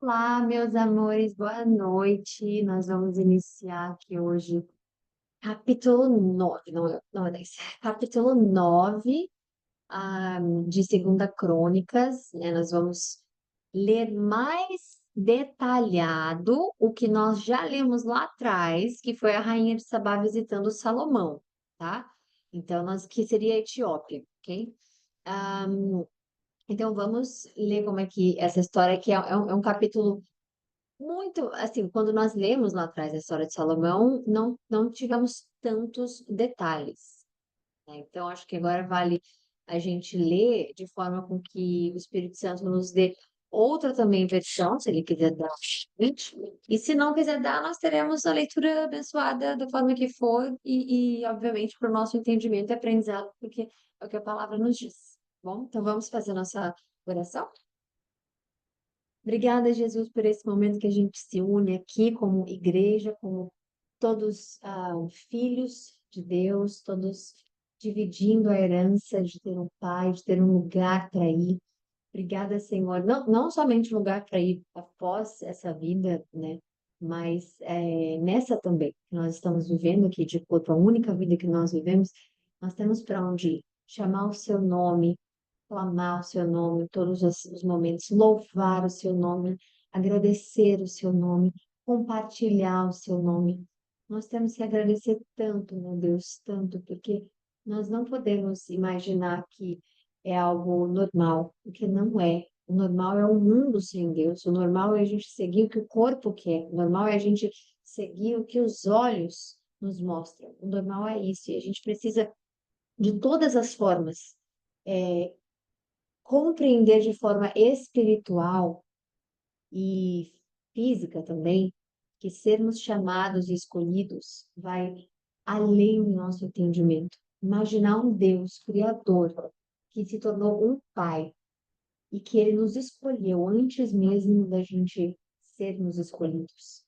Olá, meus amores, boa noite. Nós vamos iniciar aqui hoje capítulo 9, não é 10, capítulo 9, de Segunda Crônicas, né? Nós vamos ler mais detalhado o que nós já lemos lá atrás, que foi a rainha de Sabá visitando Salomão, tá? Então, que seria a Etiópia, ok? Então, vamos ler como é que essa história aqui é um capítulo muito, assim, quando nós lemos lá atrás a história de Salomão, não tivemos tantos detalhes, né? Então, acho que agora vale a gente ler de forma com que o Espírito Santo nos dê outra também versão, se ele quiser dar. E se não quiser dar, nós teremos a leitura abençoada da forma que for obviamente, para o nosso entendimento e aprendizado, porque é o que a palavra nos diz. Bom, então vamos fazer nossa oração? Obrigada, Jesus, por esse momento que a gente se une aqui como igreja, como todos filhos de Deus, todos dividindo a herança de ter um pai, de ter um lugar para ir. Obrigada, Senhor. Não somente um lugar para ir após essa vida, né? Mas nessa também que nós estamos vivendo aqui de corpo, a única vida que nós vivemos, nós temos para onde ir. Chamar o seu nome, clamar o seu nome em todos os momentos, louvar o seu nome, agradecer o seu nome, compartilhar o seu nome. Nós temos que agradecer tanto, meu Deus, tanto, porque nós não podemos imaginar que é algo normal, porque não é. O normal é o mundo sem Deus, o normal é a gente seguir o que o corpo quer, o normal é a gente seguir o que os olhos nos mostram, o normal é isso, e a gente precisa, de todas as formas, é, compreender de forma espiritual e física também que sermos chamados e escolhidos vai além do nosso entendimento. Imaginar um Deus criador que se tornou um pai e que ele nos escolheu antes mesmo da gente sermos escolhidos.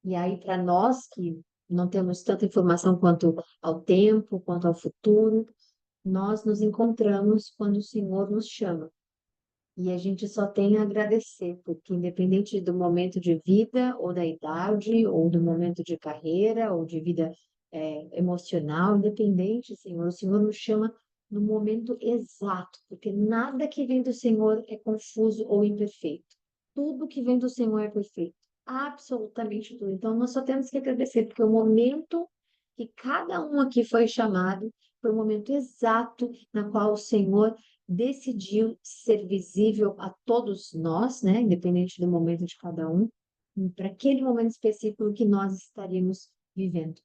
E aí, para nós que não temos tanta informação quanto ao tempo, quanto ao futuro, nós nos encontramos quando o Senhor nos chama. E a gente só tem a agradecer, porque independente do momento de vida, ou da idade, ou do momento de carreira, ou de vida emocional, independente, Senhor, o Senhor nos chama no momento exato, porque nada que vem do Senhor é confuso ou imperfeito. Tudo que vem do Senhor é perfeito. Absolutamente tudo. Então, nós só temos que agradecer, porque o momento que cada um aqui foi chamado foi o momento exato na qual o Senhor decidiu ser visível a todos nós, né, independente do momento de cada um, para aquele momento específico que nós estaríamos vivendo.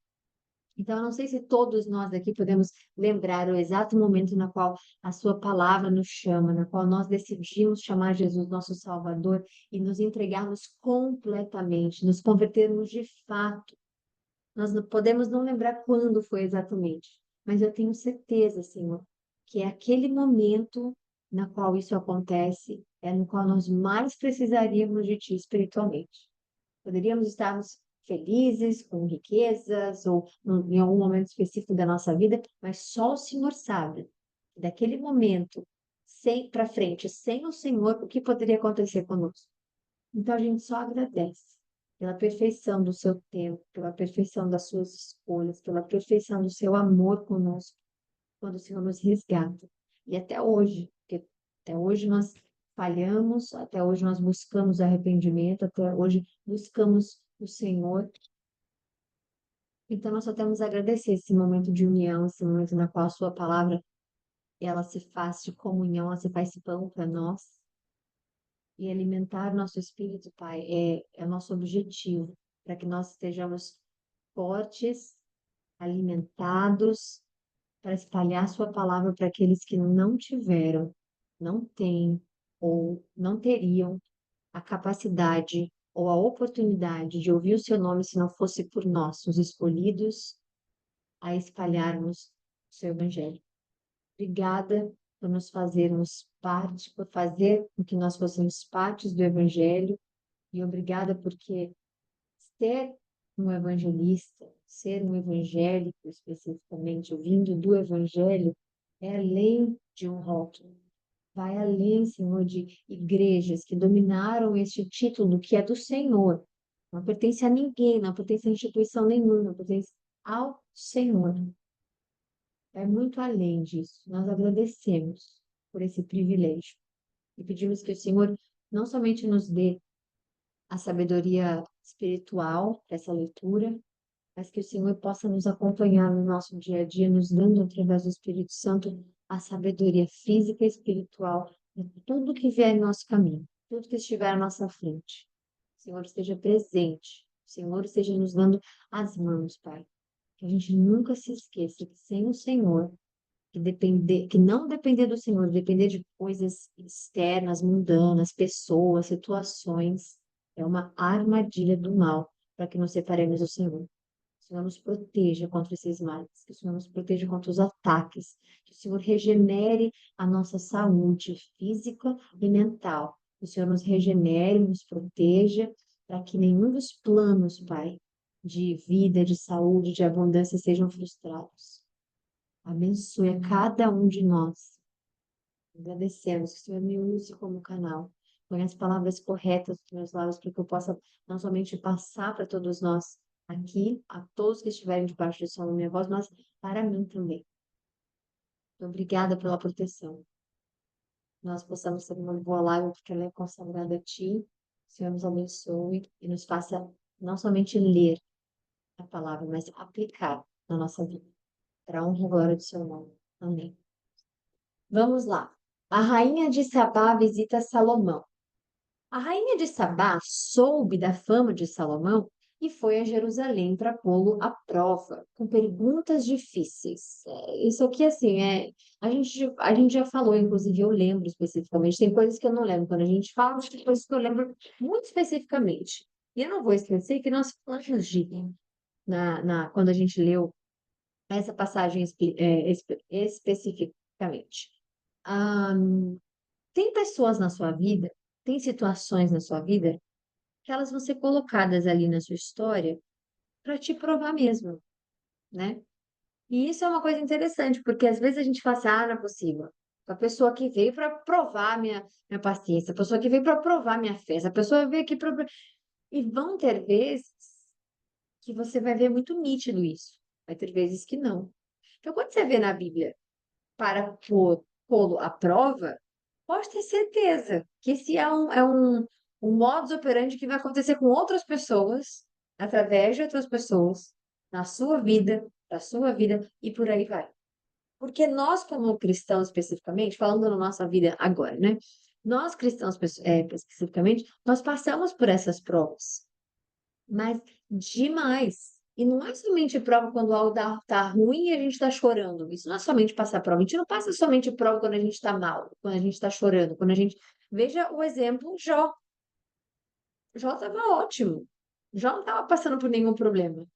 Então, eu não sei se todos nós aqui podemos lembrar o exato momento na qual a sua palavra nos chama, na qual nós decidimos chamar Jesus nosso Salvador e nos entregarmos completamente, nos convertermos de fato. Nós não podemos não lembrar quando foi exatamente, mas eu tenho certeza, Senhor, que é aquele momento na qual isso acontece, é no qual nós mais precisaríamos de Ti espiritualmente. Poderíamos estarmos felizes, com riquezas, ou em algum momento específico da nossa vida, mas só o Senhor sabe. Daquele momento, sem para frente, sem o Senhor, o que poderia acontecer conosco? Então a gente só agradece pela perfeição do seu tempo, pela perfeição das suas escolhas, pela perfeição do seu amor conosco, quando o Senhor nos resgata. E até hoje, porque até hoje nós falhamos, até hoje nós buscamos arrependimento, até hoje buscamos o Senhor. Então nós só temos a agradecer esse momento de união, esse momento na qual a sua palavra ela se faz de comunhão, ela se faz pão para nós. E alimentar nosso espírito, Pai, é nosso objetivo, para que nós estejamos fortes, alimentados, para espalhar Sua palavra para aqueles que não tiveram, não têm ou não teriam a capacidade ou a oportunidade de ouvir o Seu nome se não fosse por nós, os escolhidos, a espalharmos o Seu Evangelho. Obrigada por nos fazermos parte, por fazer com que nós fossemos partes do Evangelho, e obrigada porque ser um evangelista, ser um evangélico especificamente, vindo do Evangelho, é além de um rótulo, Vai além, Senhor, de igrejas que dominaram este título que é do Senhor. Não pertence a ninguém, não pertence a instituição nenhuma, pertence ao Senhor. É muito além disso. Nós agradecemos por esse privilégio e pedimos que o Senhor não somente nos dê a sabedoria espiritual para essa leitura, mas que o Senhor possa nos acompanhar no nosso dia a dia, nos dando através do Espírito Santo a sabedoria física e espiritual de tudo que vier em nosso caminho, tudo que estiver à nossa frente. O Senhor esteja presente, o Senhor esteja nos dando as mãos, Pai. Que a gente nunca se esqueça que sem o Senhor, que não depender do Senhor, depender de coisas externas, mundanas, pessoas, situações, é uma armadilha do mal para que nos separemos do Senhor. Que o Senhor nos proteja contra esses males, que o Senhor nos proteja contra os ataques, que o Senhor regenere a nossa saúde física e mental, que o Senhor nos regenere, nos proteja, para que nenhum dos planos, Pai, de vida, de saúde, de abundância sejam frustrados. Abençoe a cada um de nós. Agradecemos que o Senhor me use como canal. Põe as palavras corretas dos meus lábios para que eu possa não somente passar para todos nós aqui, a todos que estiverem debaixo do som da minha voz, mas para mim também. Muito obrigada pela proteção. Nós possamos ter uma boa live porque ela é consagrada a Ti. O Senhor nos abençoe e nos faça não somente ler a palavra, mas aplicar na nossa vida. Para a honra e glória do Seu nome. Amém. Vamos lá. A rainha de Sabá visita Salomão. A rainha de Sabá soube da fama de Salomão e foi a Jerusalém para pô-lo à prova, com perguntas difíceis. Isso aqui, assim, a gente já falou, inclusive eu lembro especificamente, tem coisas que eu não lembro quando a gente fala, mas tem coisas que eu lembro muito especificamente. E eu não vou esquecer que nós falamos quando a gente leu essa passagem especificamente. Ah, tem pessoas na sua vida, tem situações na sua vida que elas vão ser colocadas ali na sua história para te provar mesmo, né? E isso é uma coisa interessante, porque às vezes a gente fala assim, ah, não é possível. A pessoa que veio para provar minha paciência, a pessoa que veio para provar minha fé, a pessoa veio aqui para... E vão ter vezes que você vai ver muito nítido isso. Vai ter vezes que não. Então, quando você vê na Bíblia para pô-lo à prova, pode ter certeza que esse um modus operandi que vai acontecer com outras pessoas, através de outras pessoas, na sua vida, da sua vida, e por aí vai. Porque nós, como cristãos especificamente, falando na nossa vida agora, né? Nós cristãos especificamente, nós passamos por essas provas, mas demais. E não é somente prova quando algo tá ruim e a gente está chorando. Isso não é somente passar prova. A gente não passa somente prova quando a gente está mal, quando a gente está chorando, quando a gente. Veja o exemplo Jó. Jó estava ótimo. Jó não estava passando por nenhum problema.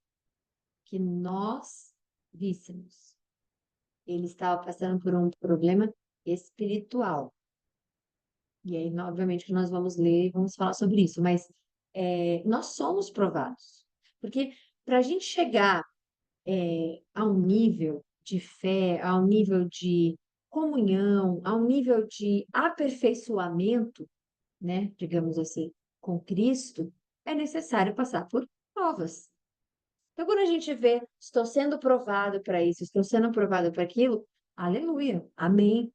Que nós víssemos. Ele estava passando por um problema espiritual. E aí, obviamente, que nós vamos ler e vamos falar sobre isso. Mas nós somos provados. Porque para a gente chegar a um nível de fé, a um nível de comunhão, a um nível de aperfeiçoamento, né, digamos assim, com Cristo, é necessário passar por provas. Então, quando a gente vê, estou sendo provado para isso, estou sendo provado para aquilo, aleluia, amém.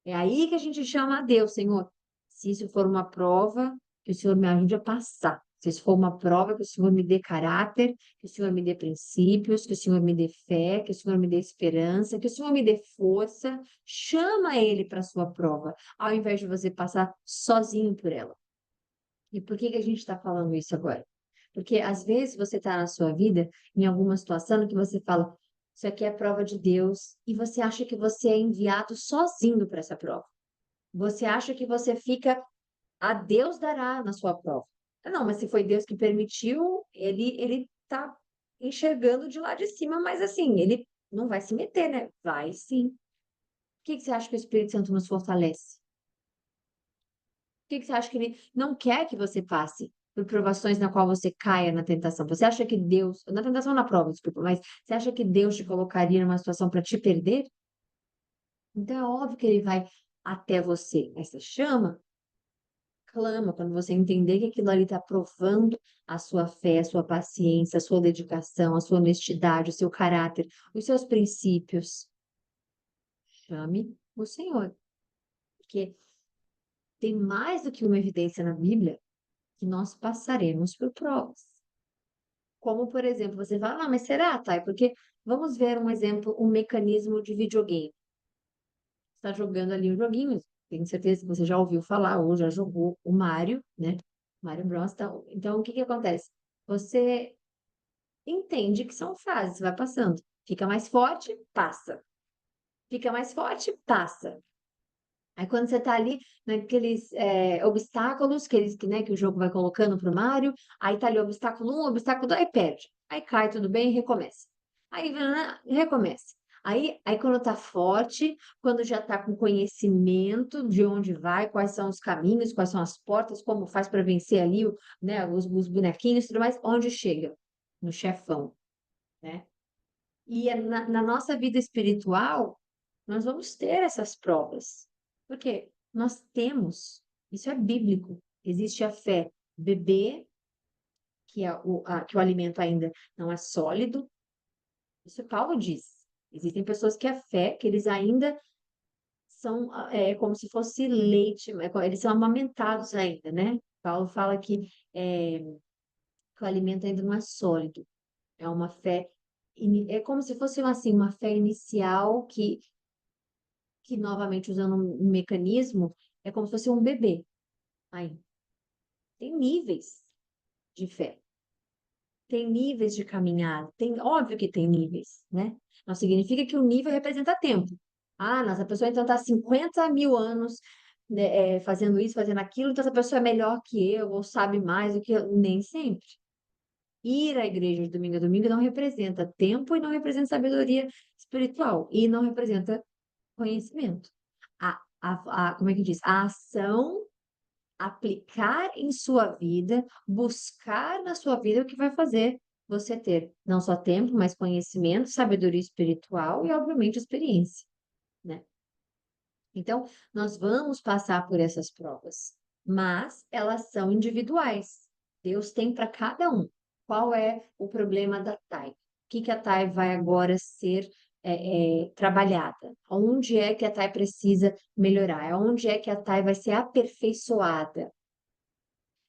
É aí que a gente chama a Deus, Senhor. Se isso for uma prova, que o Senhor me ajude a passar. Se isso for uma prova, que o Senhor me dê caráter, que o Senhor me dê princípios, que o Senhor me dê fé, que o Senhor me dê esperança, que o Senhor me dê força. Chama Ele para a sua prova, ao invés de você passar sozinho por ela. E por que que a gente está falando isso agora? Porque às vezes você está na sua vida, em alguma situação, que você fala, isso aqui é prova de Deus, e você acha que você é enviado sozinho para essa prova. Você acha que você fica, a Deus dará na sua prova. Não, mas se foi Deus que permitiu, ele tá enxergando de lá de cima, mas assim, ele não vai se meter, né? Vai sim. Por que que você acha que o Espírito Santo nos fortalece? Por que que você acha que ele não quer que você passe por provações na qual você caia na tentação? Você acha que Deus, na tentação na prova, desculpa, mas você acha que Deus te colocaria numa situação para te perder? Então é óbvio que ele vai até você. Essa chama clama quando você entender que aquilo ali está provando a sua fé, a sua paciência, a sua dedicação, a sua honestidade, o seu caráter, os seus princípios. Chame o Senhor, porque tem mais do que uma evidência na Bíblia que nós passaremos por provas. Como, por exemplo, você fala, mas será, Thay? Porque vamos ver um exemplo, um mecanismo de videogame. Está jogando ali um joguinho, tenho certeza que você já ouviu falar ou já jogou o Mario, né? Mario Bros. Então, o que que acontece? Você entende que são fases, vai passando. Fica mais forte, passa. Fica mais forte, passa. Aí quando você tá ali naqueles obstáculos que o jogo vai colocando pro Mario, aí tá ali obstáculo 1, obstáculo 2, aí perde. Aí cai, tudo bem, recomeça. Aí recomeça. Aí quando tá forte, quando já tá com conhecimento de onde vai, quais são os caminhos, quais são as portas, como faz para vencer ali, né, os bonequinhos e tudo mais, onde chega? No chefão, né? E na nossa vida espiritual, nós vamos ter essas provas. Porque nós temos, isso é bíblico, existe a fé bebê, que o alimento ainda não é sólido. Isso Paulo diz. Existem pessoas que a fé, que eles ainda são como se fosse leite, eles são amamentados ainda, né? Paulo fala que o alimento ainda não é sólido. É uma fé, é como se fosse assim, uma fé inicial que novamente usando um mecanismo, é como se fosse um bebê. Aí, tem níveis de fé, tem níveis de caminhada, óbvio que tem níveis, né? Não significa que o nível representa tempo. Ah, nossa, a pessoa então está 50 mil anos, né, fazendo isso, fazendo aquilo, então essa pessoa é melhor que eu, ou sabe mais do que eu. Nem sempre. Ir à igreja de domingo a domingo não representa tempo e não representa sabedoria espiritual, e não representa conhecimento. Como é que diz? A ação, aplicar em sua vida, buscar na sua vida o que vai fazer você ter não só tempo, mas conhecimento, sabedoria espiritual e, obviamente, experiência, né? Então, nós vamos passar por essas provas, mas elas são individuais. Deus tem para cada um. Qual é o problema da Thay? O que que a Thay vai agora ser trabalhada? Onde é que a Thay precisa melhorar? Onde é que a Thay vai ser aperfeiçoada?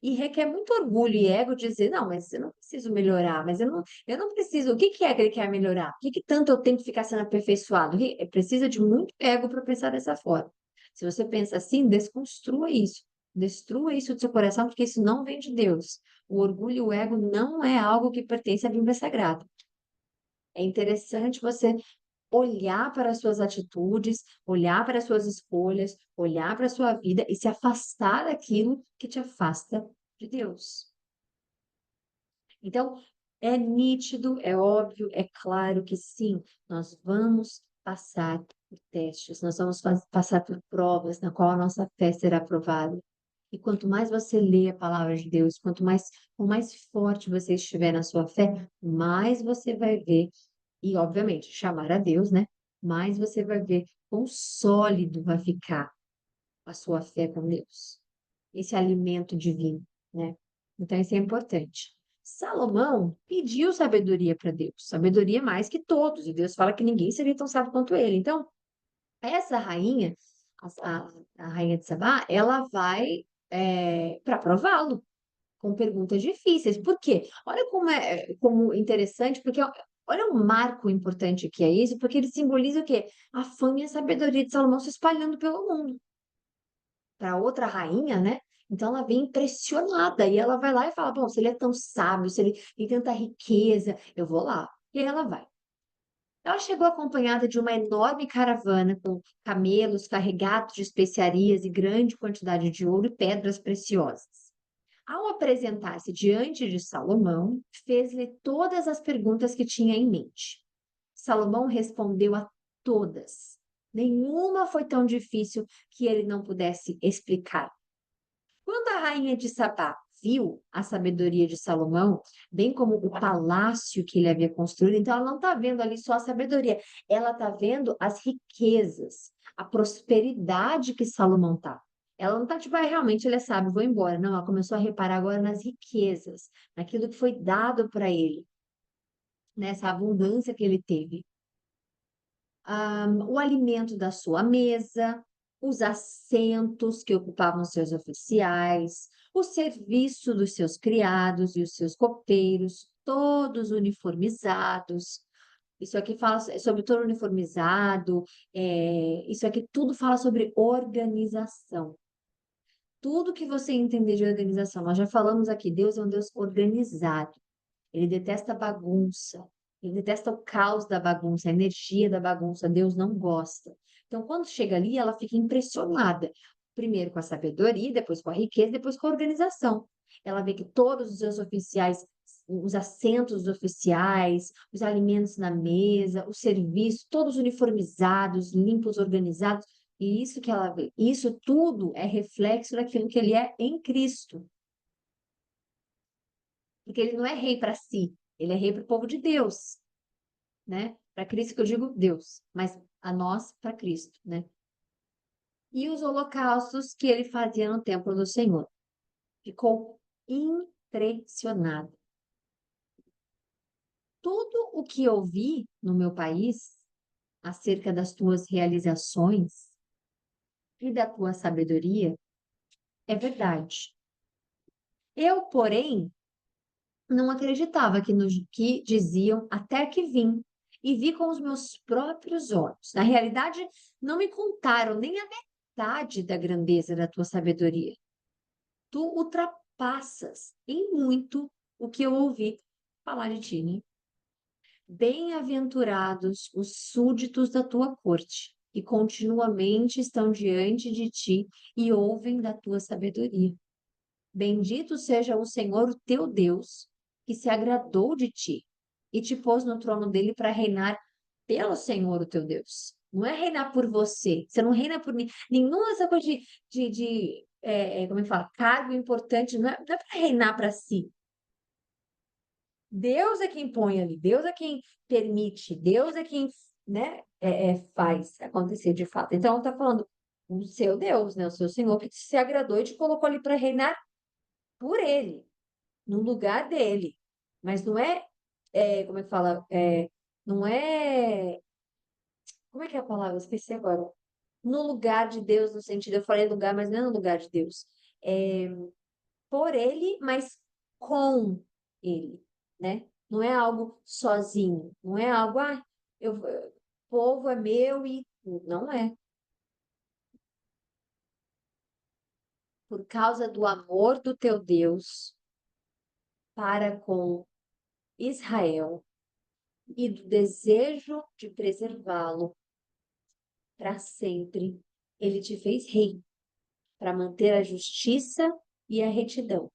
E requer muito orgulho e ego dizer, não, mas eu não preciso melhorar, mas eu não preciso. O que que é que ele quer melhorar? O que que tanto eu tenho que ficar sendo aperfeiçoado? Precisa de muito ego para pensar dessa forma. Se você pensa assim, desconstrua isso. Destrua isso do seu coração, porque isso não vem de Deus. O orgulho e o ego não é algo que pertence à Bíblia Sagrada. É interessante você olhar para as suas atitudes, olhar para as suas escolhas, olhar para a sua vida e se afastar daquilo que te afasta de Deus. Então, é nítido, é óbvio, é claro que sim, nós vamos passar por testes, nós vamos passar por provas na qual a nossa fé será provada. E quanto mais você lê a palavra de Deus, quanto mais forte você estiver na sua fé, mais você vai ver e, obviamente, chamar a Deus, né? Mais você vai ver quão sólido vai ficar a sua fé com Deus, esse alimento divino, né? Então, isso é importante. Salomão pediu sabedoria para Deus, sabedoria mais que todos, e Deus fala que ninguém seria tão sábio quanto ele. Então, essa rainha, a rainha de Sabá, ela vai para prová-lo com perguntas difíceis. Por quê? Olha como interessante, porque olha o marco importante que é isso, porque ele simboliza o quê? A fama e a sabedoria de Salomão se espalhando pelo mundo. Para outra rainha, né? Então ela vem impressionada e ela vai lá e fala: bom, se ele é tão sábio, se ele tem tanta riqueza, eu vou lá. E aí ela vai. Ela chegou acompanhada de uma enorme caravana com camelos carregados de especiarias e grande quantidade de ouro e pedras preciosas. Ao apresentar-se diante de Salomão, fez-lhe todas as perguntas que tinha em mente. Salomão respondeu a todas. Nenhuma foi tão difícil que ele não pudesse explicar. Quando a rainha de Sabá viu a sabedoria de Salomão, bem como o palácio que ele havia construído. Então, ela não está vendo ali só a sabedoria, ela está vendo as riquezas, a prosperidade que Salomão está. Ela não está tipo, ah, realmente ele é sábio, vou embora. Não, ela começou a reparar agora nas riquezas, naquilo que foi dado para ele, nessa abundância que ele teve. O alimento da sua mesa, os assentos que ocupavam seus oficiais, o serviço dos seus criados e os seus copeiros, todos uniformizados. Isso aqui fala sobre todo uniformizado, isso aqui tudo fala sobre organização. Tudo que você entender de organização, nós já falamos aqui, Deus é um Deus organizado. Ele detesta bagunça. Ele detesta o caos da bagunça, a energia da bagunça. Deus não gosta. Então, quando chega ali, ela fica impressionada. Primeiro com a sabedoria, depois com a riqueza, depois com a organização. Ela vê que todos os seus oficiais, os assentos dos oficiais, os alimentos na mesa, o serviço, todos uniformizados, limpos, organizados. E isso que ela vê, isso tudo é reflexo daquilo que ele é em Cristo. Porque ele não é rei para si, ele é rei para o povo de Deus, né? Para Cristo que eu digo Deus, mas a nós para Cristo, né? E os holocaustos que ele fazia no templo do Senhor. Ficou impressionado. Tudo o que eu vi no meu país acerca das tuas realizações e da tua sabedoria é verdade. Eu, porém, não acreditava que no que diziam até que vim e vi com os meus próprios olhos. Na realidade, não me contaram nem a metade da grandeza da tua sabedoria. Tu ultrapassas em muito o que eu ouvi falar de ti, né? Bem-aventurados os súditos da tua corte, que continuamente estão diante de ti e ouvem da tua sabedoria. Bendito seja o Senhor, o teu Deus, que se agradou de ti e te pôs no trono dele para reinar pelo Senhor, o teu Deus. Não é reinar por você. Você não reina por mim. Nenhuma essa coisa como é que fala? Cargo importante. Não é para reinar para si. Deus é quem põe ali. Deus é quem permite. Deus é quem, né, faz acontecer de fato. Então, ela está falando o seu Deus, né? O seu Senhor que se agradou e te colocou ali para reinar por ele, no lugar dele. Mas não como é que fala? Não é, como é que é a palavra? Eu esqueci agora. No lugar de Deus, no sentido, eu falei lugar, mas não é no lugar de Deus. É por ele, mas com ele, né? Não é algo sozinho, não é algo, o povo é meu e não é. Por causa do amor do teu Deus para com Israel, e do desejo de preservá-lo para sempre, ele te fez rei, para manter a justiça e a retidão.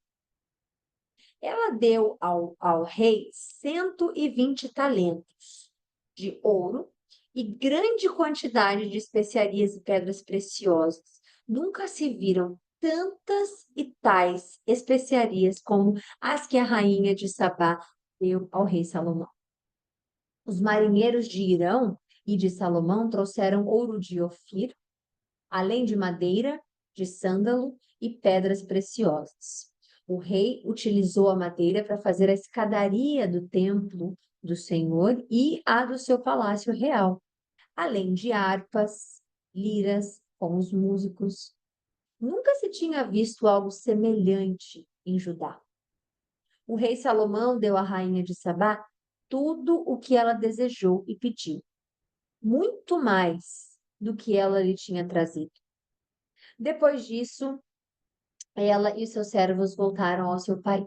Ela deu ao rei 120 talentos de ouro e grande quantidade de especiarias e pedras preciosas. Nunca se viram tantas e tais especiarias como as que a rainha de Sabá deu ao rei Salomão. Os marinheiros de Irão e de Salomão trouxeram ouro de Ofir, além de madeira, de sândalo e pedras preciosas. O rei utilizou a madeira para fazer a escadaria do templo do Senhor e a do seu palácio real, além de harpas, liras com os músicos. Nunca se tinha visto algo semelhante em Judá. O rei Salomão deu à rainha de Sabá tudo o que ela desejou e pediu, muito mais do que ela lhe tinha trazido. Depois disso, ela e seus servos voltaram ao seu país.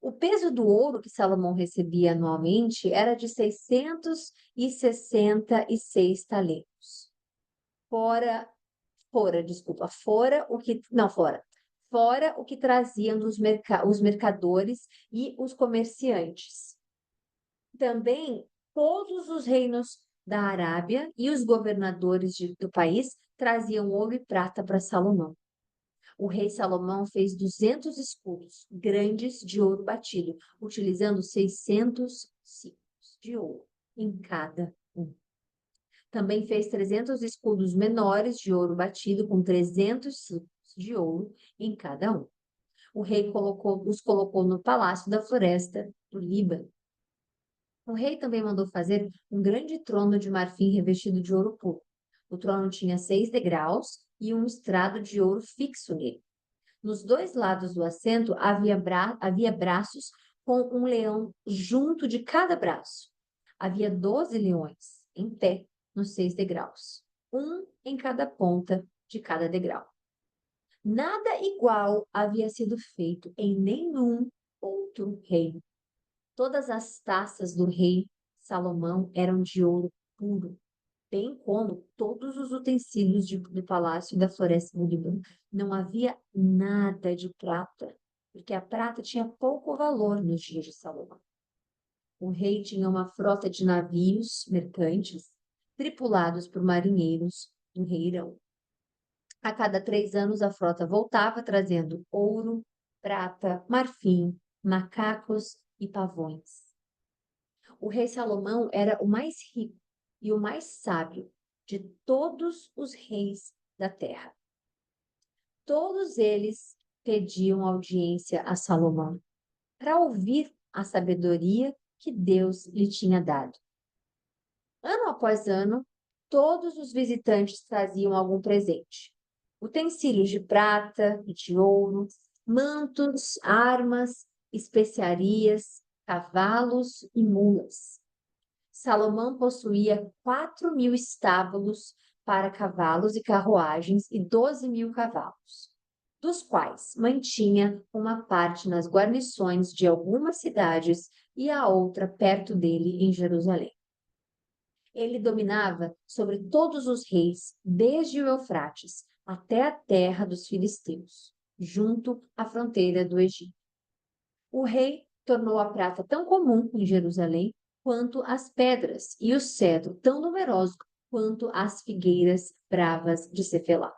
O peso do ouro que Salomão recebia anualmente era de 666 talentos. Fora o que traziam os mercadores e os comerciantes. Também todos os reinos da Arábia e os governadores do país traziam ouro e prata para Salomão. O rei Salomão fez 200 escudos grandes de ouro batido, utilizando 600 ciclos de ouro em cada um. Também fez 300 escudos menores de ouro batido, com 300 ciclos de ouro em cada um. O rei os colocou no palácio da floresta do Líbano. O rei também mandou fazer um grande trono de marfim revestido de ouro puro. O trono tinha 6 degraus e um estrado de ouro fixo nele. Nos 2 lados do assento havia braços com um leão junto de cada braço. Havia 12 leões em pé nos 6 degraus, um em cada ponta de cada degrau. Nada igual havia sido feito em nenhum outro reino. Todas as taças do rei Salomão eram de ouro puro, bem como todos os utensílios do palácio e da floresta do Líbano. Não havia nada de prata, porque a prata tinha pouco valor nos dias de Salomão. O rei tinha uma frota de navios mercantes, tripulados por marinheiros do rei Irão. A cada 3 anos, a frota voltava trazendo ouro, prata, marfim, macacos e pavões. O rei Salomão era o mais rico e o mais sábio de todos os reis da terra. Todos eles pediam audiência a Salomão para ouvir a sabedoria que Deus lhe tinha dado. Ano após ano, todos os visitantes traziam algum presente. Utensílios de prata e de ouro, mantos, armas, especiarias, cavalos e mulas. Salomão possuía 4.000 estábulos para cavalos e carruagens e 12.000 cavalos, dos quais mantinha uma parte nas guarnições de algumas cidades e a outra perto dele em Jerusalém. Ele dominava sobre todos os reis, desde o Eufrates até a terra dos filisteus, junto à fronteira do Egito. O rei tornou a prata tão comum em Jerusalém quanto as pedras, e o cedro tão numeroso quanto as figueiras bravas de Cefelá.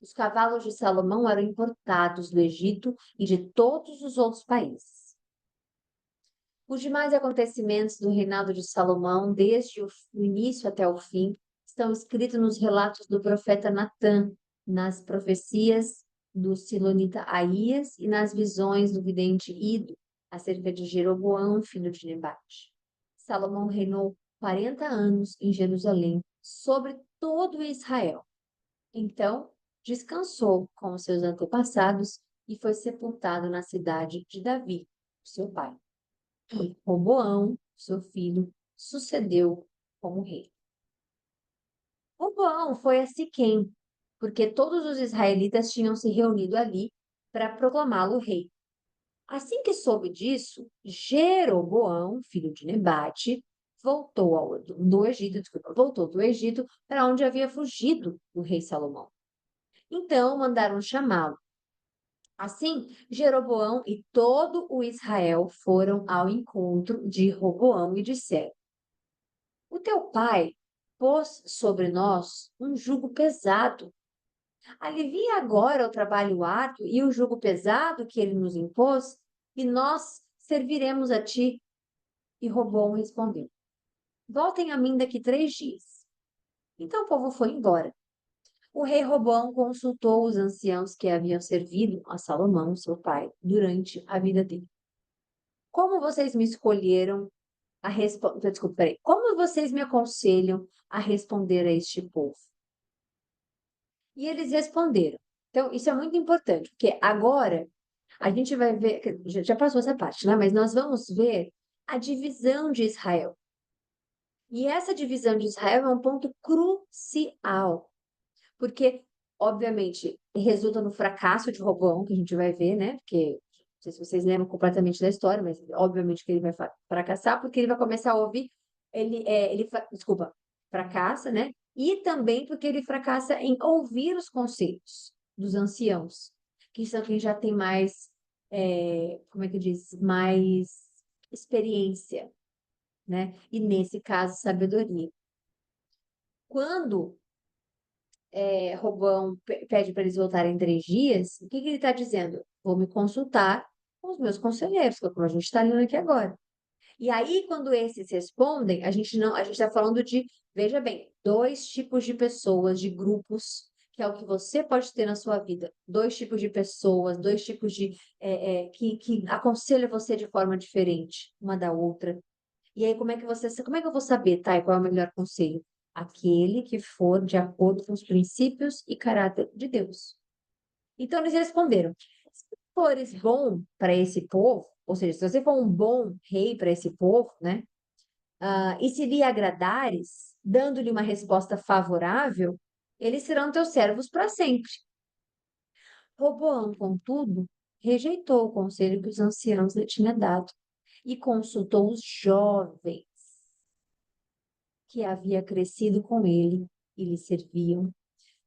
Os cavalos de Salomão eram importados do Egito e de todos os outros países. Os demais acontecimentos do reinado de Salomão, desde o início até o fim, estão escritos nos relatos do profeta Natã, nas profecias do silonita Aías e nas visões do vidente Ido, acerca de Jeroboão, filho de Nebate. Salomão reinou 40 anos em Jerusalém, sobre todo Israel. Então, descansou com os seus antepassados e foi sepultado na cidade de Davi, seu pai. Roboão, seu filho, sucedeu como rei. Roboão foi a Siquém, porque todos os israelitas tinham se reunido ali para proclamá-lo rei. Assim que soube disso, Jeroboão, filho de Nebate, voltou do Egito para onde havia fugido o rei Salomão. Então mandaram chamá-lo. Assim, Jeroboão e todo o Israel foram ao encontro de Roboão e disseram: O teu pai pôs sobre nós um jugo pesado. Alivia agora o trabalho árduo e o jugo pesado que ele nos impôs, e nós serviremos a ti. E Roboão respondeu: Voltem a mim daqui 3 dias. Então o povo foi embora. O rei Roboão consultou os anciãos que haviam servido a Salomão, seu pai, durante a vida dele. Como vocês me escolheram a responder? Desculpa, peraí. Como vocês me aconselham a responder a este povo? E eles responderam. Então, isso é muito importante, porque agora a gente vai ver, já passou essa parte, né? Mas nós vamos ver a divisão de Israel. E essa divisão de Israel é um ponto crucial, porque, obviamente, resulta no fracasso de Roboão, que a gente vai ver, né? Porque, não sei se vocês lembram completamente da história, mas obviamente que ele vai fracassar, porque ele vai começar a ouvir, fracassa, né? E também porque ele fracassa em ouvir os conselhos dos anciãos, que são quem já tem mais, como é que diz, mais experiência, né? E nesse caso, sabedoria. Quando Robão pede para eles voltarem em 3 dias, o que que ele está dizendo? Vou me consultar com os meus conselheiros, que é como a gente está lendo aqui agora. E aí, quando esses respondem, a gente não, a gente está falando de, veja bem, 2 tipos de pessoas, de grupos, que é o que você pode ter na sua vida. 2 tipos de pessoas, 2 tipos que aconselham você de forma diferente, uma da outra. E aí, como é que eu vou saber, tá? E qual é o melhor conselho? Aquele que for de acordo com os princípios e caráter de Deus. Então, eles responderam: se fores bom para esse povo, ou seja, se você for um bom rei para esse povo, né? E se lhe agradares, dando-lhe uma resposta favorável, eles serão teus servos para sempre. Roboão, contudo, rejeitou o conselho que os anciãos lhe tinham dado e consultou os jovens que havia crescido com ele e lhe serviam.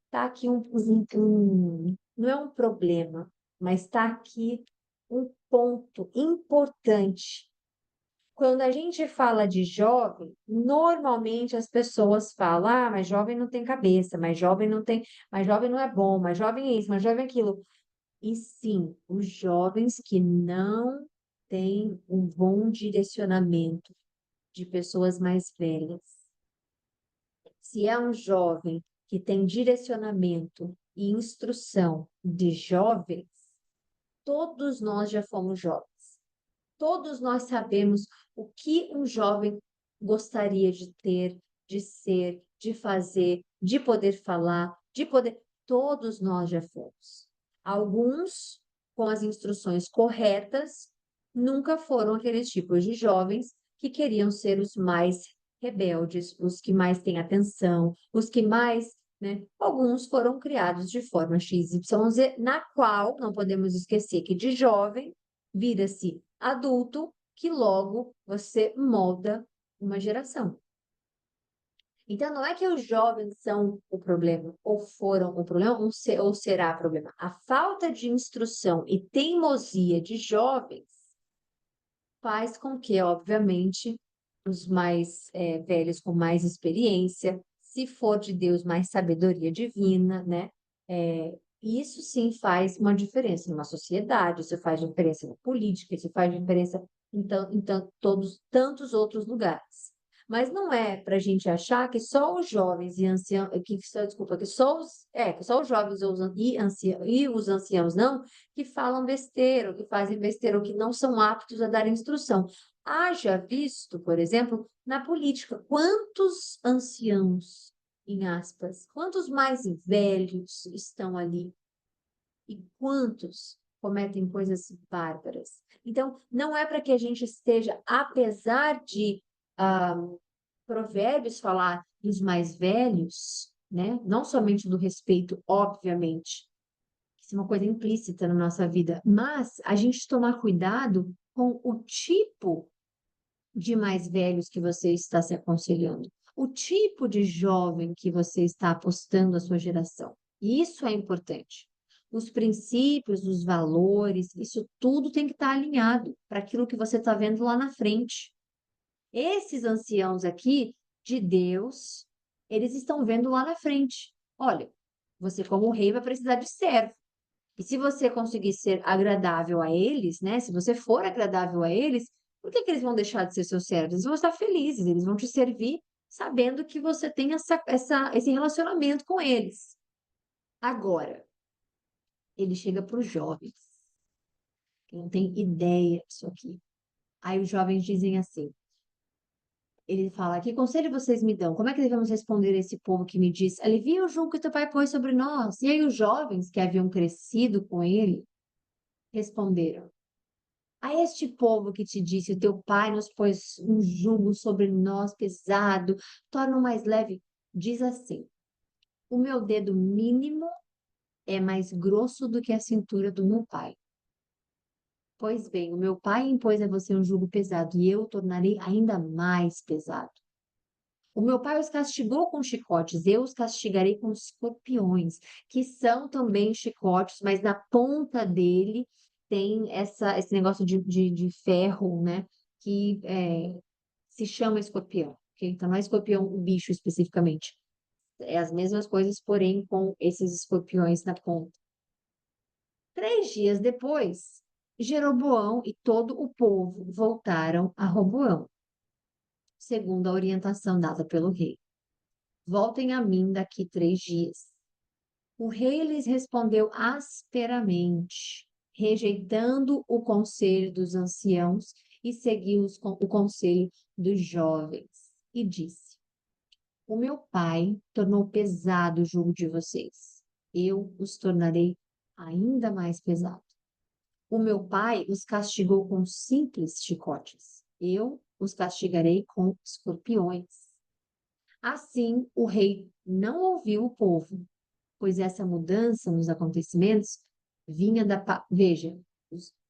Está aqui não é um problema, mas está aqui um ponto importante. Quando a gente fala de jovem, normalmente as pessoas falam: ah, mas jovem não tem cabeça, mas jovem não tem, mas jovem não é bom, mas jovem é isso, mas jovem é aquilo. E sim, os jovens que não têm um bom direcionamento de pessoas mais velhas. Se é um jovem que tem direcionamento e instrução de jovens, todos nós já fomos jovens. Todos nós sabemos o que um jovem gostaria de ter, de ser, de fazer, de poder falar, de poder. Todos nós já fomos. Alguns, com as instruções corretas, nunca foram aqueles tipos de jovens que queriam ser os mais rebeldes, os que mais têm atenção, os que mais, né? Alguns foram criados de forma XYZ, na qual não podemos esquecer que de jovem vira-se adulto, que logo você molda uma geração. Então, não é que os jovens são o problema, ou foram o problema, ou será o problema. A falta de instrução e teimosia de jovens faz com que, obviamente, os mais velhos com mais experiência, se for de Deus, mais sabedoria divina, né? Isso sim faz uma diferença numa sociedade, isso faz diferença na política, isso faz diferença em todos tantos outros lugares. Mas não é para a gente achar que só os jovens e anciãos, desculpa, que só os jovens e os anciãos não, que falam besteira, ou que fazem besteira, ou que não são aptos a dar instrução. Haja visto, por exemplo, na política, quantos anciãos, em aspas, quantos mais velhos estão ali e quantos cometem coisas bárbaras. Então, não é para que a gente esteja, apesar de ah, Provérbios falar dos mais velhos, né? Não somente do respeito, obviamente, isso é uma coisa implícita na nossa vida, mas a gente tomar cuidado com o tipo de mais velhos que você está se aconselhando, o tipo de jovem que você está apostando a sua geração. Isso é importante. Os princípios, os valores, isso tudo tem que estar alinhado para aquilo que você está vendo lá na frente. Esses anciãos aqui de Deus, eles estão vendo lá na frente. Olha, você como rei vai precisar de servo. E se você conseguir ser agradável a eles, né? Se você for agradável a eles, por que que eles vão deixar de ser seus servos? Eles vão estar felizes, eles vão te servir sabendo que você tem esse relacionamento com eles. Agora, ele chega para os jovens, que não tem ideia disso aqui. Aí os jovens dizem assim, ele fala, que conselho vocês me dão? Como é que devemos responder a esse povo que me diz, alivia o jugo que teu pai pôs sobre nós? E aí os jovens que haviam crescido com ele responderam, a este povo que te disse, o teu pai nos pôs um jugo sobre nós pesado, torna-o mais leve. Diz assim: o meu dedo mínimo é mais grosso do que a cintura do meu pai. Pois bem, o meu pai impôs a você um jugo pesado e eu o tornarei ainda mais pesado. O meu pai os castigou com chicotes, eu os castigarei com escorpiões, que são também chicotes, mas na ponta dele tem esse negócio de ferro, né? Que se chama escorpião. Ok? Então, não é escorpião o bicho especificamente. É as mesmas coisas, porém com esses escorpiões na ponta. 3 dias depois, Jeroboão e todo o povo voltaram a Roboão, segundo a orientação dada pelo rei. Voltem a mim daqui 3 dias. O rei lhes respondeu asperamente, rejeitando o conselho dos anciãos e seguiu o conselho dos jovens, e disse: O meu pai tornou pesado o jugo de vocês. Eu os tornarei ainda mais pesado. O meu pai os castigou com simples chicotes. Eu os castigarei com escorpiões. Assim, o rei não ouviu o povo, pois essa mudança nos acontecimentos vinha veja,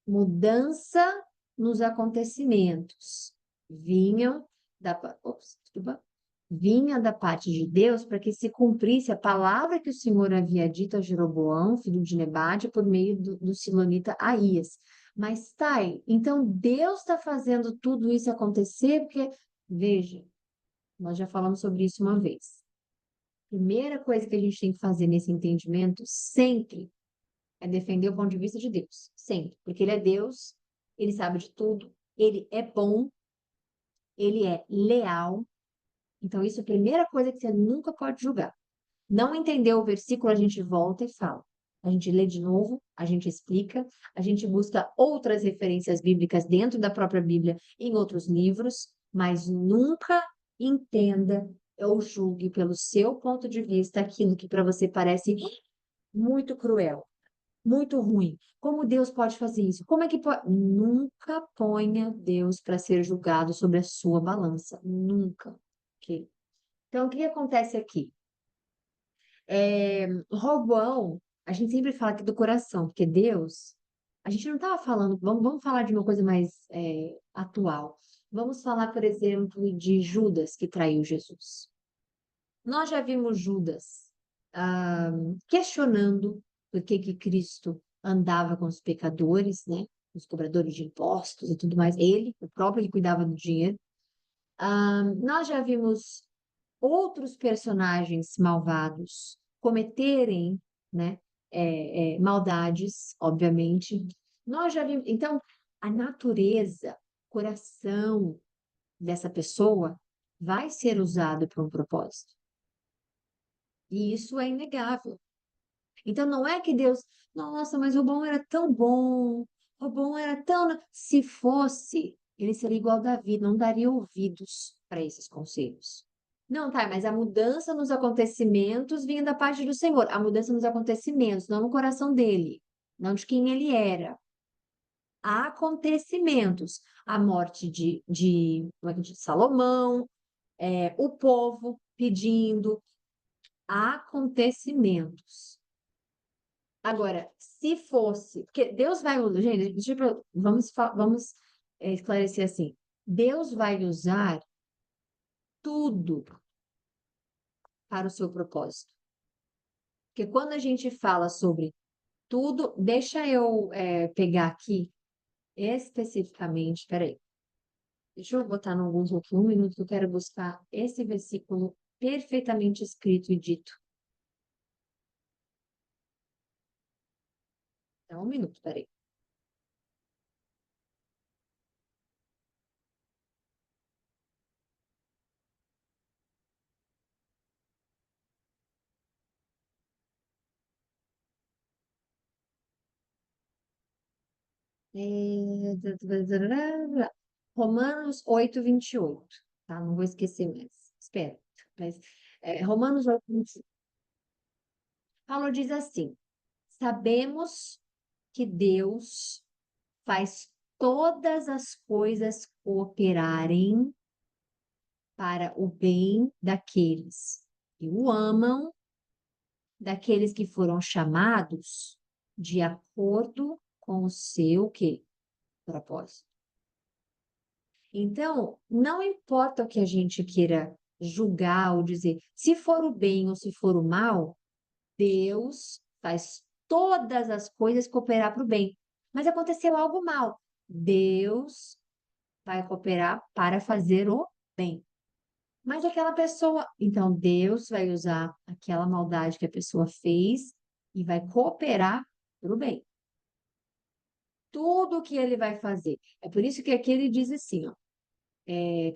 mudança nos acontecimentos vinham desculpa, vinha da parte de Deus para que se cumprisse a palavra que o Senhor havia dito a Jeroboão, filho de Nebade, por meio do silonita Aías. Mas tá aí, então Deus está fazendo tudo isso acontecer porque, veja, nós já falamos sobre isso uma vez. Primeira coisa que a gente tem que fazer nesse entendimento sempre é defender o ponto de vista de Deus. Sempre. Porque Ele é Deus, Ele sabe de tudo, Ele é bom, Ele é leal. Então, isso é a primeira coisa que você nunca pode julgar. Não entendeu o versículo, a gente volta e fala. A gente lê de novo, a gente explica, a gente busca outras referências bíblicas dentro da própria Bíblia, em outros livros, mas nunca entenda ou julgue pelo seu ponto de vista aquilo que para você parece muito cruel, muito ruim. Como Deus pode fazer isso? Como é que pode? Nunca ponha Deus para ser julgado sobre a sua balança. Nunca. Ok? Então, o que acontece aqui? Roboão, a gente sempre fala aqui do coração, porque Deus, a gente não estava falando, vamos falar de uma coisa mais atual. Vamos falar, por exemplo, de Judas que traiu Jesus. Nós já vimos Judas questionando por que Cristo andava com os pecadores, né? Os cobradores de impostos e tudo mais. Ele, o próprio que cuidava do dinheiro. Nós já vimos outros personagens malvados cometerem, né, maldades, obviamente. Nós já vimos. Então, a natureza, coração dessa pessoa vai ser usado para um propósito. E isso é inegável. Então, não é que Deus, nossa, mas o bom era tão bom, o bom era tão. Se fosse, ele seria igual a Davi, não daria ouvidos para esses conselhos. Não, tá, mas a mudança nos acontecimentos vinha da parte do Senhor. A mudança nos acontecimentos, não no coração dele, não de quem ele era. Acontecimentos. A morte como é que diz? Salomão, o povo pedindo. Acontecimentos. Agora, se fosse, porque Deus vai usar, gente, vamos esclarecer assim. Deus vai usar tudo para o seu propósito. Porque quando a gente fala sobre tudo, deixa eu pegar aqui especificamente, peraí, deixa eu botar no Google aqui 1 minuto que eu quero buscar esse versículo perfeitamente escrito e dito. Então, 1 minuto, peraí. Romanos 8:28, tá? Não vou esquecer mais. Espera. Mas, Romanos 8:28. Paulo diz assim: Sabemos que Deus faz todas as coisas cooperarem para o bem daqueles que o amam, daqueles que foram chamados de acordo com o seu quê? Propósito. Então, não importa o que a gente queira julgar ou dizer, se for o bem ou se for o mal, Deus faz todas as coisas cooperar para o bem. Mas aconteceu algo mal. Deus vai cooperar para fazer o bem. Mas aquela pessoa, então Deus vai usar aquela maldade que a pessoa fez e vai cooperar para o bem. Tudo o que ele vai fazer. É por isso que aqui ele diz assim, ó,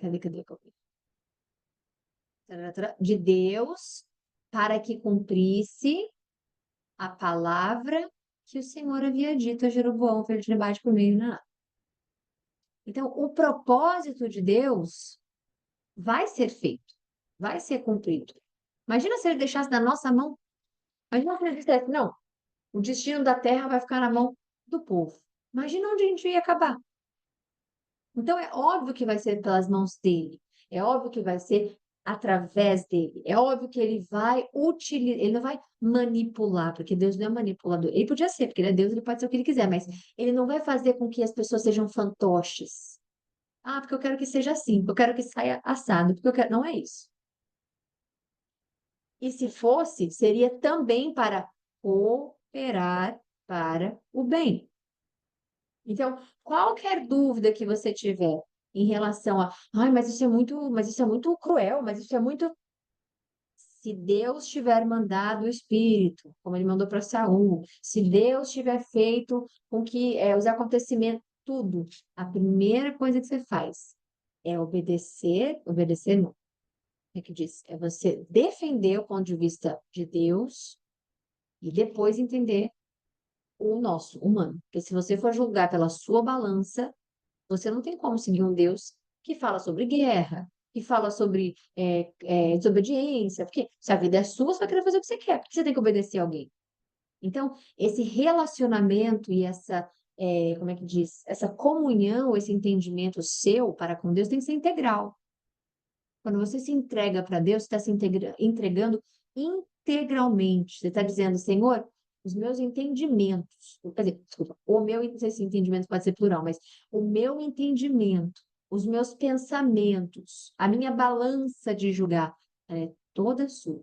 cadê? De Deus para que cumprisse a palavra que o Senhor havia dito a Jeroboão, filho de Nebate, por meio de Naná. Então, o propósito de Deus vai ser feito, vai ser cumprido. Imagina se ele deixasse na nossa mão. Imagina se ele dissesse, não, o destino da terra vai ficar na mão do povo. Imagina onde a gente ia acabar. Então, é óbvio que vai ser pelas mãos dele. É óbvio que vai ser através dele. É óbvio que ele vai utilizar, ele não vai manipular, porque Deus não é manipulador. Ele podia ser, porque ele é Deus, ele pode ser o que ele quiser, mas ele não vai fazer com que as pessoas sejam fantoches. Ah, porque eu quero que seja assim, porque eu quero que saia assado, porque eu quero. Não é isso. E se fosse, seria também para cooperar para o bem. Então, qualquer dúvida que você tiver em relação a, ai, mas isso é muito cruel, mas isso é muito. Se Deus tiver mandado o Espírito, como ele mandou para Saul, se Deus tiver feito com que os acontecimentos, tudo, a primeira coisa que você faz é obedecer não, é que diz, é você defender o ponto de vista de Deus e depois entender o nosso, humano. Porque se você for julgar pela sua balança, você não tem como seguir um Deus que fala sobre guerra, que fala sobre desobediência, porque se a vida é sua, você vai querer fazer o que você quer, porque você tem que obedecer a alguém. Então, esse relacionamento e essa, como é que diz? Essa comunhão, esse entendimento seu para com Deus tem que ser integral. Quando você se entrega para Deus, você está se entregando integralmente. Você está dizendo, Senhor, os meus entendimentos, quer dizer, desculpa, o meu, não sei se entendimento pode ser plural, mas o meu entendimento, os meus pensamentos, a minha balança de julgar, ela é toda sua.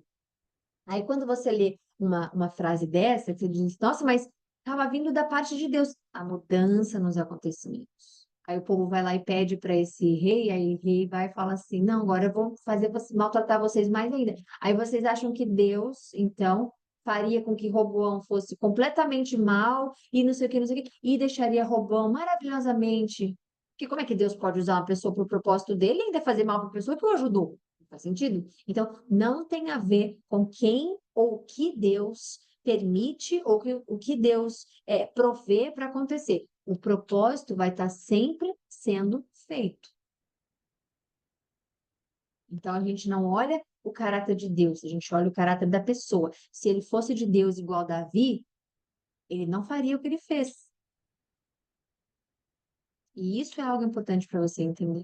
Aí, quando você lê uma frase dessa, que você diz, nossa, mas estava vindo da parte de Deus, a mudança nos acontecimentos. Aí o povo vai lá e pede para esse rei, aí o rei vai e fala assim: não, agora eu vou fazer maltratar vocês mais ainda. Aí vocês acham que Deus, então, faria com que Roboão fosse completamente mal e não sei o que, não sei o que, e deixaria Roboão maravilhosamente. Porque como é que Deus pode usar uma pessoa para o propósito dele e ainda fazer mal para a pessoa que o ajudou? Faz sentido? Então, não tem a ver com quem ou o que Deus permite ou o que Deus provê para acontecer. O propósito vai estar sempre sendo feito. Então, a gente não olha o caráter de Deus, a gente olha o caráter da pessoa. Se ele fosse de Deus igual Davi, ele não faria o que ele fez. E isso é algo importante para você entender.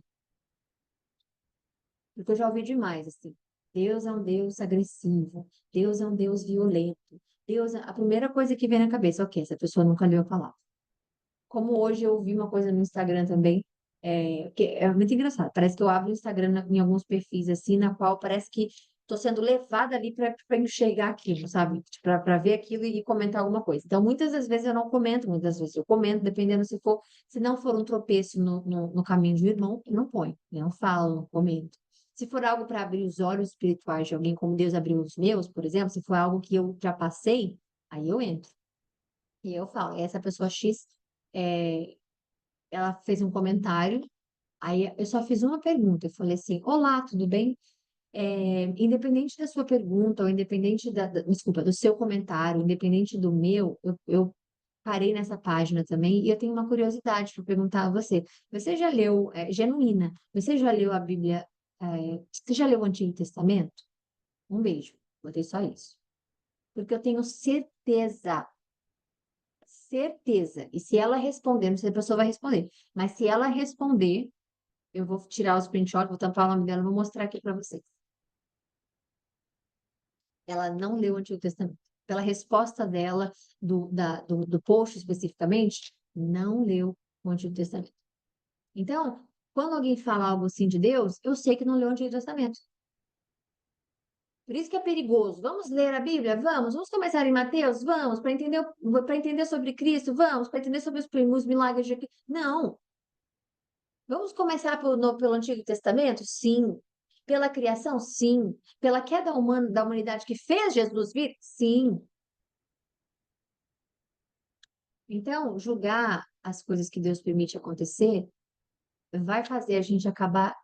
Porque eu já ouvi demais, assim. Deus é um Deus agressivo. Deus é um Deus violento. A primeira coisa que vem na cabeça, ok, essa pessoa nunca leu a palavra. Como hoje eu vi uma coisa no Instagram também, que é muito engraçado. Parece que eu abro o Instagram em alguns perfis assim, na qual parece que estou sendo levada ali para enxergar aquilo, sabe? Para ver aquilo e comentar alguma coisa. Então, muitas das vezes eu não comento, muitas vezes eu comento, dependendo se não for um tropeço no caminho do irmão, eu não ponho, eu não falo, não comento. Se for algo para abrir os olhos espirituais de alguém, como Deus abriu os meus, por exemplo, se for algo que eu já passei, aí eu entro. E eu falo, essa pessoa X, é, ela fez um comentário, aí eu só fiz uma pergunta, eu falei assim, olá, tudo bem? Independente da sua pergunta, ou independente desculpa, do seu comentário, independente do meu, eu parei nessa página também e eu tenho uma curiosidade para perguntar a você. Você já leu, genuína, você já leu a Bíblia, você já leu o Antigo Testamento? Um beijo, botei só isso. Porque eu tenho certeza. E se ela responder, não sei se a pessoa vai responder, mas se ela responder, eu vou tirar o screenshot, vou tampar o nome dela, e vou mostrar aqui para vocês. Ela não leu o Antigo Testamento. Pela resposta dela, do post especificamente, não leu o Antigo Testamento. Então, quando alguém fala algo assim de Deus, eu sei que não leu o Antigo Testamento. Por isso que é perigoso. Vamos ler a Bíblia? Vamos começar em Mateus? Vamos, para entender sobre Cristo? Vamos, para entender sobre os milagres de Cristo? Não. Vamos começar pelo Antigo Testamento? Sim. Pela criação? Sim. Pela queda humana, da humanidade que fez Jesus vir? Sim. Então, julgar as coisas que Deus permite acontecer vai fazer a gente acabar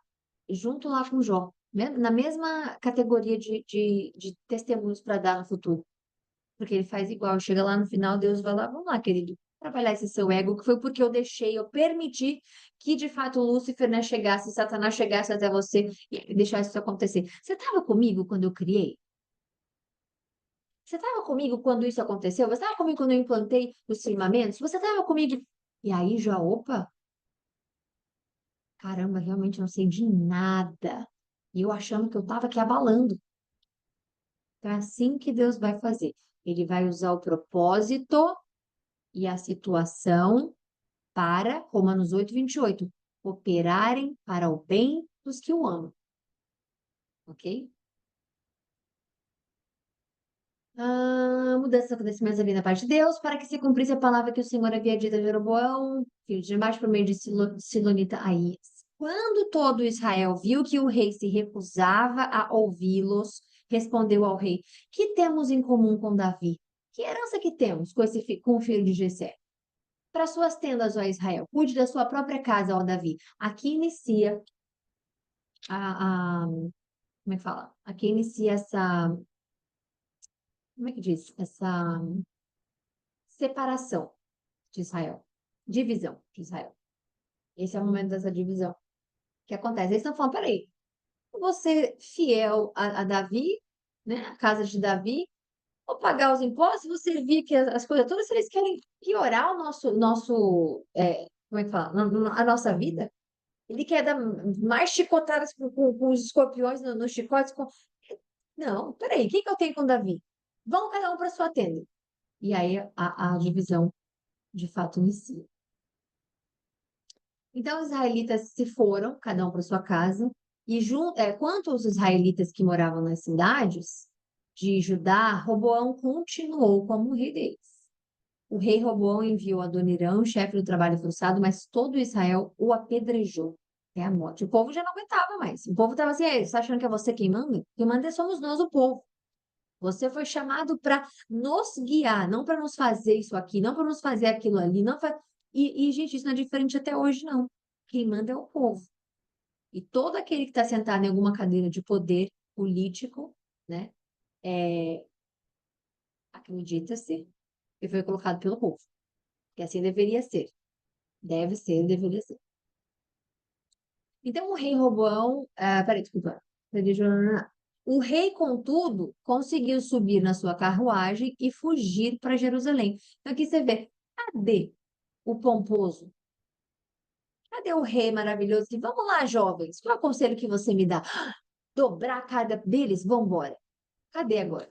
junto lá com Jó, na mesma categoria de testemunhos para dar no futuro. Porque ele faz igual, chega lá no final, Deus vai lá, vamos lá, querido, trabalhar esse seu ego, que foi porque eu deixei, eu permiti que de fato Lúcifer, né, chegasse, Satanás chegasse até você e deixasse isso acontecer. Você estava comigo quando eu criei? Você estava comigo quando isso aconteceu? Você estava comigo quando eu implantei os firmamentos? Você estava comigo? E aí já, opa, caramba, realmente não sei de nada. E eu achando que eu estava aqui abalando. Então é assim que Deus vai fazer. Ele vai usar o propósito e a situação para, Romanos 8:28, operarem para o bem dos que o amam. Ok? Mudança acontecimentos ali na parte de Deus, para que se cumprisse a palavra que o Senhor havia dito a Jeroboão, filho de Nebat, por meio de Silonita Aías. Quando todo Israel viu que o rei se recusava a ouvi-los, respondeu ao rei: Que temos em comum com Davi? Que herança que temos com com o filho de Jessé? Para suas tendas, ó Israel, cuide da sua própria casa, ó Davi. Aqui inicia como é que fala? Aqui inicia como é que diz? Essa separação de Israel, divisão de Israel. Esse é o momento dessa divisão que acontece. Eles estão falando, peraí, você fiel a Davi, né, a casa de Davi, ou pagar os impostos, você servir que as coisas todas, se eles querem piorar o como é que fala? A nossa vida, ele quer dar mais chicotadas com os escorpiões nos chicotes. Não, peraí, o que que eu tenho com Davi? Vão cada um para sua tenda. E aí a divisão de fato inicia. Então, os israelitas se foram, cada um para sua casa, e quanto aos israelitas que moravam nas cidades de Judá, Roboão continuou como rei deles. O rei Roboão enviou Adonirão, chefe do trabalho forçado, mas todo Israel o apedrejou até a morte. O povo já não aguentava mais. O povo estava assim, você está achando que é você quem manda? Quem manda somos nós, o povo. Você foi chamado para nos guiar, não para nos fazer isso aqui, não para nos fazer aquilo ali, não pra... gente, isso não é diferente até hoje, não. Quem manda é o povo. E todo aquele que está sentado em alguma cadeira de poder político, né, acredita-se, que foi colocado pelo povo. Que assim deveria ser. Deve ser, deveria ser. Então, o rei Roboão, peraí, desculpa. O rei, contudo, conseguiu subir na sua carruagem e fugir para Jerusalém. Então, aqui você vê, cadê o pomposo? Cadê o rei maravilhoso? Vamos lá, jovens, qual é o conselho que você me dá? Dobrar a carga deles? Vamos embora. Cadê agora?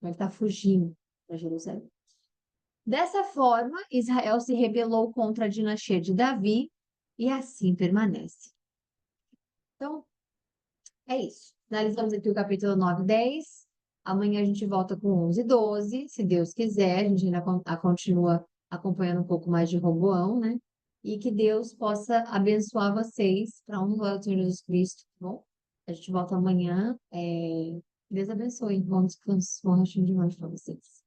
Ele está fugindo para Jerusalém. Dessa forma, Israel se rebelou contra a dinastia de Davi e assim permanece. Então, é isso. Finalizamos aqui o capítulo 9 e 10. Amanhã a gente volta com 11 e 12, se Deus quiser. A gente ainda continua acompanhando um pouco mais de Roboão, né? E que Deus possa abençoar vocês para honra do Senhor Jesus Cristo, tá bom? A gente volta amanhã. Deus abençoe. Bom descanso, bom restinho de noite para vocês.